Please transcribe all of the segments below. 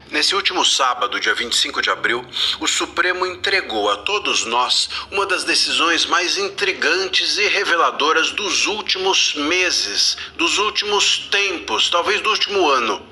Nesse último sábado, dia 25 de abril, o Supremo entregou a todos nós uma das decisões mais intrigantes e reveladoras dos últimos meses, dos últimos tempos, talvez do último ano.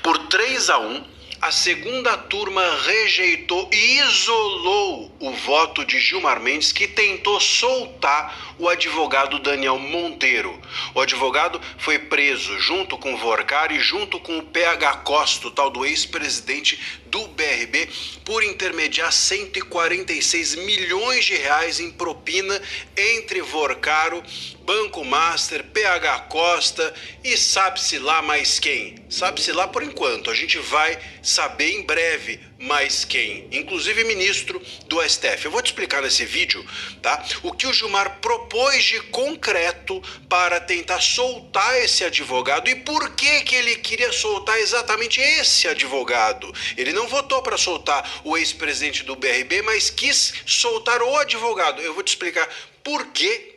Por 3-1, a segunda turma rejeitou e isolou o voto de Gilmar Mendes, que tentou soltar o advogado Daniel Monteiro. O advogado foi preso junto com o Vorcar e junto com o PH Costa, o tal do ex-presidente do BRB, por intermediar 146 milhões de reais em propina entre Vorcaro, Banco Master, PH Costa e sabe-se lá mais quem. Sabe-se lá por enquanto, a gente vai saber em breve mais quem, inclusive ministro do STF. Eu vou te explicar nesse vídeo, tá? O que o Gilmar propôs de concreto para tentar soltar esse advogado e por que que ele queria soltar exatamente esse advogado. Ele não votou para soltar o ex-presidente do BRB, mas quis soltar o advogado. Eu vou te explicar por que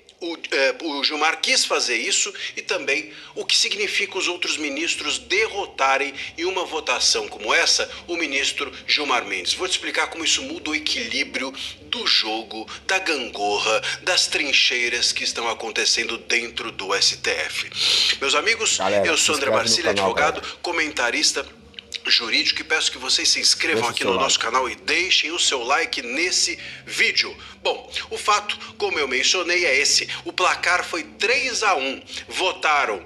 o Gilmar quis fazer isso e também o que significa os outros ministros derrotarem em uma votação como essa o ministro Gilmar Mendes. Vou te explicar como isso muda o equilíbrio do jogo, da gangorra, das trincheiras que estão acontecendo dentro do STF. Meus amigos, galera, eu sou André Marcílio, advogado, galera, comentarista jurídico, e peço que vocês se inscrevam aqui no nosso canal e deixem o seu like nesse vídeo. Bom, o fato, como eu mencionei, é esse. O placar foi 3-1. Votaram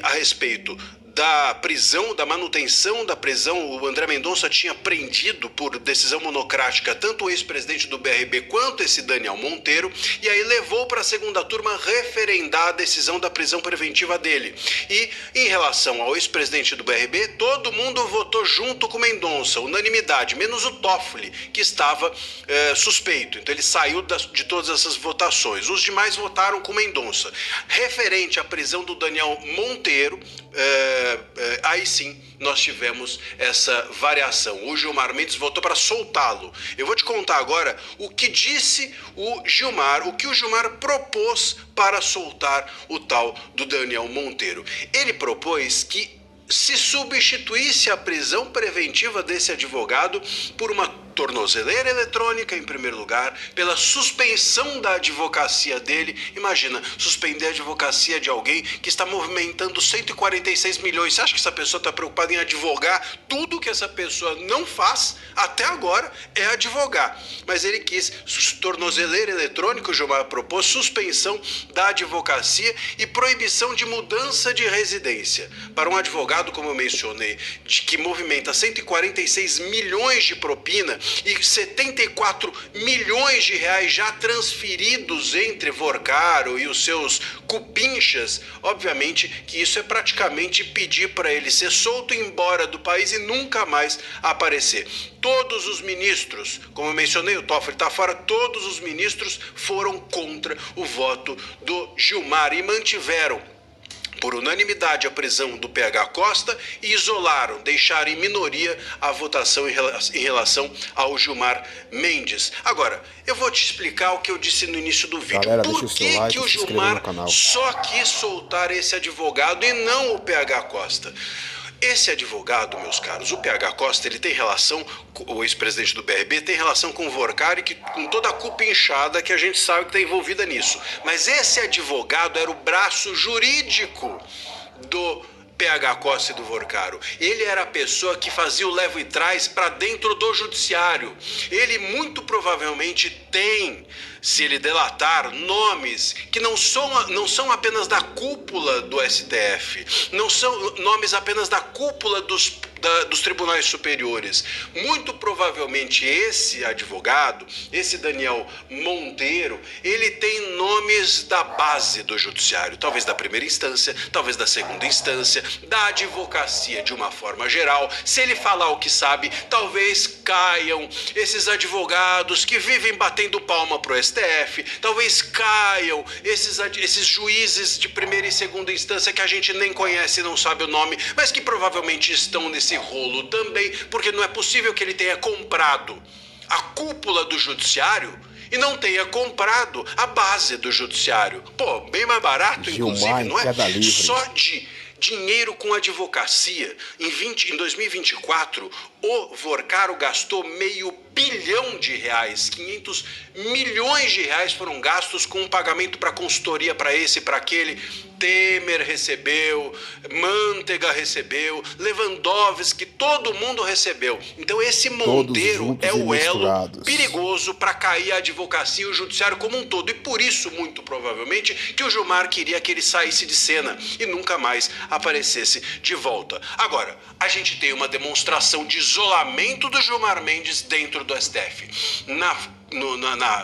a respeito da prisão, da manutenção da prisão. O André Mendonça tinha prendido por decisão monocrática tanto o ex-presidente do BRB quanto esse Daniel Monteiro, e aí levou para a segunda turma referendar a decisão da prisão preventiva dele. E em relação ao ex-presidente do BRB, todo mundo votou junto com Mendonça, unanimidade, menos o Toffoli, que estava suspeito. Então ele saiu de todas essas votações. Os demais votaram com Mendonça. Referente à prisão do Daniel Monteiro, aí sim nós tivemos essa variação. O Gilmar Mendes votou para soltá-lo. Eu vou te contar agora o que disse o Gilmar, o que o Gilmar propôs para soltar o tal do Daniel Monteiro. Ele propôs que se substituísse a prisão preventiva desse advogado por uma tornozeleira eletrônica, em primeiro lugar, pela suspensão da advocacia dele. Imagina, suspender a advocacia de alguém que está movimentando 146 milhões. Você acha que essa pessoa está preocupada em advogar? Tudo que essa pessoa não faz até agora é advogar. Mas ele quis tornozeleira eletrônica, o Gilmar propôs suspensão da advocacia e proibição de mudança de residência. Para um advogado, como eu mencionei, que movimenta 146 milhões de propina e 74 milhões de reais já transferidos entre Vorcaro e os seus cupinchas, obviamente que isso é praticamente pedir para ele ser solto e ir embora do país e nunca mais aparecer. Todos os ministros, como eu mencionei, o Toffoli está fora, todos os ministros foram contra o voto do Gilmar e mantiveram por unanimidade a prisão do PH Costa e isolaram, deixaram em minoria a votação em relação ao Gilmar Mendes. Agora, eu vou te explicar o que eu disse no início do vídeo. Galera, por que o Gilmar só quis soltar esse advogado e não o PH Costa? Esse advogado, meus caros, o PH Costa, ele tem relação, o ex-presidente do BRB, tem relação com o Vorcar e com toda a culpa inchada que a gente sabe que está envolvida nisso. Mas esse advogado era o braço jurídico do PH Costa e do Vorcaro. Ele era a pessoa que fazia o leva e traz para dentro do judiciário. Ele muito provavelmente tem, se ele delatar, nomes que não são apenas da cúpula do STF, não são nomes apenas da cúpula dos tribunais superiores. Muito provavelmente esse advogado, esse Daniel Monteiro, ele tem nomes da base do judiciário, talvez da primeira instância, talvez da segunda instância, da advocacia de uma forma geral. Se ele falar o que sabe, talvez caiam esses advogados que vivem batendo palma pro STF, talvez caiam esses juízes de primeira e segunda instância que a gente nem conhece e não sabe o nome, mas que provavelmente estão nesse rolo também, porque não é possível que ele tenha comprado a cúpula do judiciário e não tenha comprado a base do judiciário. Pô, bem mais barato, Gilmar, inclusive, não é? Só dinheiro com advocacia. Em 2024, o Vorcaro gastou R$500 bilhão, 500 milhões de reais foram gastos com um pagamento para consultoria para esse e para aquele. Temer recebeu, Manteiga recebeu, Lewandowski, todo mundo recebeu. Então esse Monteiro é o elo perigoso para cair a advocacia e o judiciário como um todo. E por isso, muito provavelmente, que o Gilmar queria que ele saísse de cena e nunca mais aparecesse de volta. Agora, a gente tem uma demonstração de isolamento do Gilmar Mendes dentro do STF.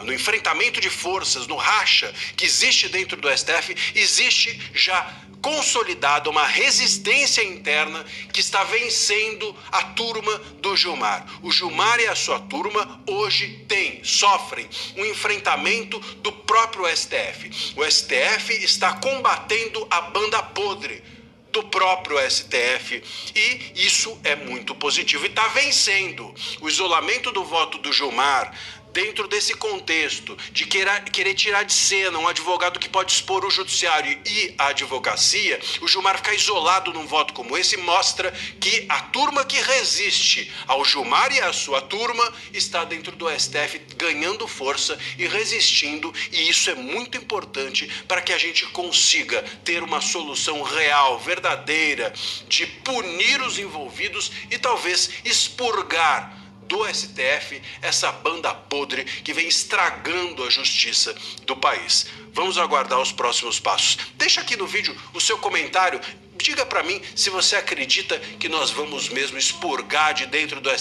No enfrentamento de forças, no racha que existe dentro do STF, existe já consolidada uma resistência interna que está vencendo a turma do Gilmar. O Gilmar e a sua turma hoje sofrem um enfrentamento do próprio STF. O STF está combatendo a banda podre do próprio STF e isso é muito positivo e está vencendo. O isolamento do voto do Gilmar dentro desse contexto de querer tirar de cena um advogado que pode expor o judiciário e a advocacia, o Gilmar ficar isolado num voto como esse mostra que a turma que resiste ao Gilmar e à sua turma está dentro do STF ganhando força e resistindo, e isso é muito importante para que a gente consiga ter uma solução real, verdadeira, de punir os envolvidos e talvez expurgar do STF essa banda podre que vem estragando a justiça do país. Vamos aguardar os próximos passos. Deixa aqui no vídeo o seu comentário. Diga para mim se você acredita que nós vamos mesmo expurgar de dentro do STF